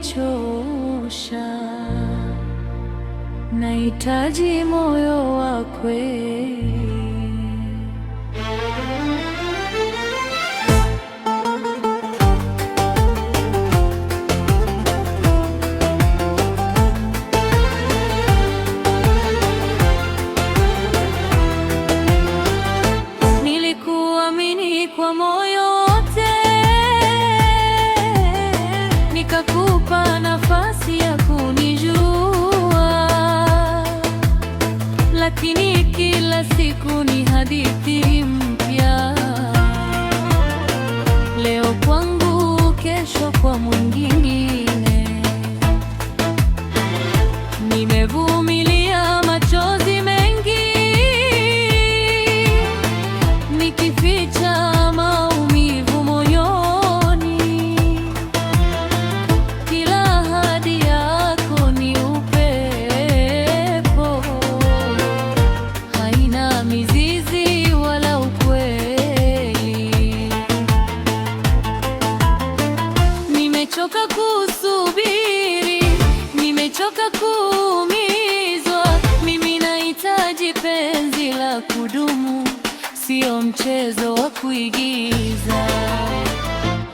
umenichosha, nahitaji moyo wa kweli. Nilikuamini kwa moyo wote, nikakupa nafasi ya kunijua, lakini kila siku ni hadithi mpya. Leo kwangu, kesho kwa mwingine. Nimevumilia machozi mengi, nikificha maumivu moyoni. Kila ahadi yako ni upepo, haina mizizi wala ukweli. Nimechoka kusubiri, nimechoka kuumizwa. Mimi nahitaji penzi la kudumu, sio mchezo wa kuigiza.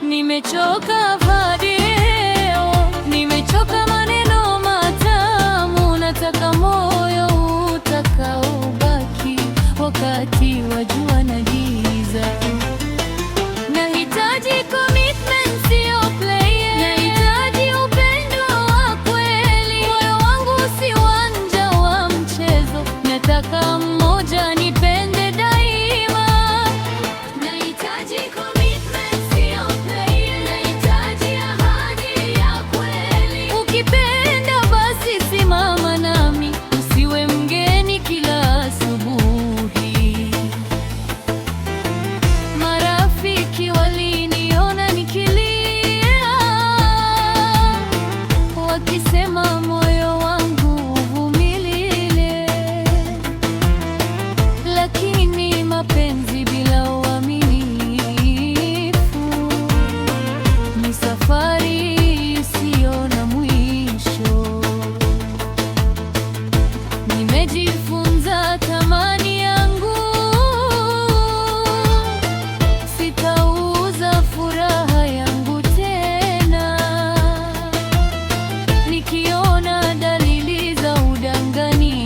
Nimechoka video, nimechoka maneno matamu. Nataka moyo utakaobaki wakati wa jua na giza. Nahitaji commitment, sio play. Nahitaji upendo wa kweli. Moyo wangu si uwanja wa mchezo. Nataka mmoja nipende daima. Nahitaji commitment, sio play. Nahitaji ahadi ya kweli. Ukipenda basi simama nami, usiwe mgeni kila asubuhi. Marafiki waliniona nikilia, wakisema moyo wangu uvumilile. Lakini mapenzi bila uaminifu ni safari isiyo na mwisho. Nimejifunza thamani yangu, sitauza furaha yangu tena. Nikiona dalili za udanganyifu,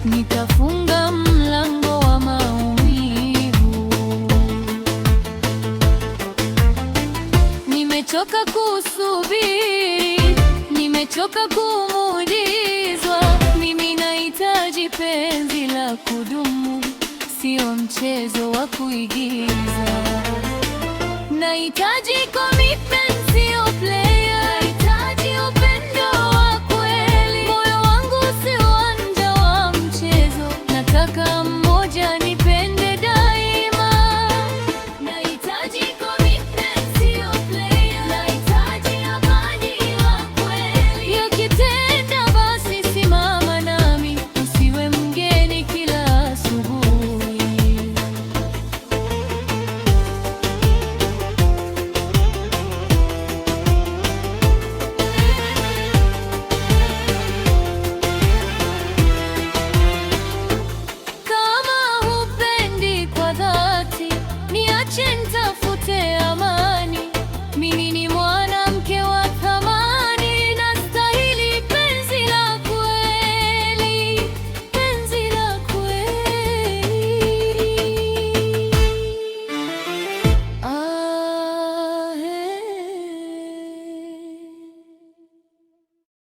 nitafunga mlango wa maumivu. Nimechoka kusubiri, nimechoka kumulizwa. Mimi nahitaji penzi la kudumu, sio mchezo wa kuigiza. Nahitaji commitment.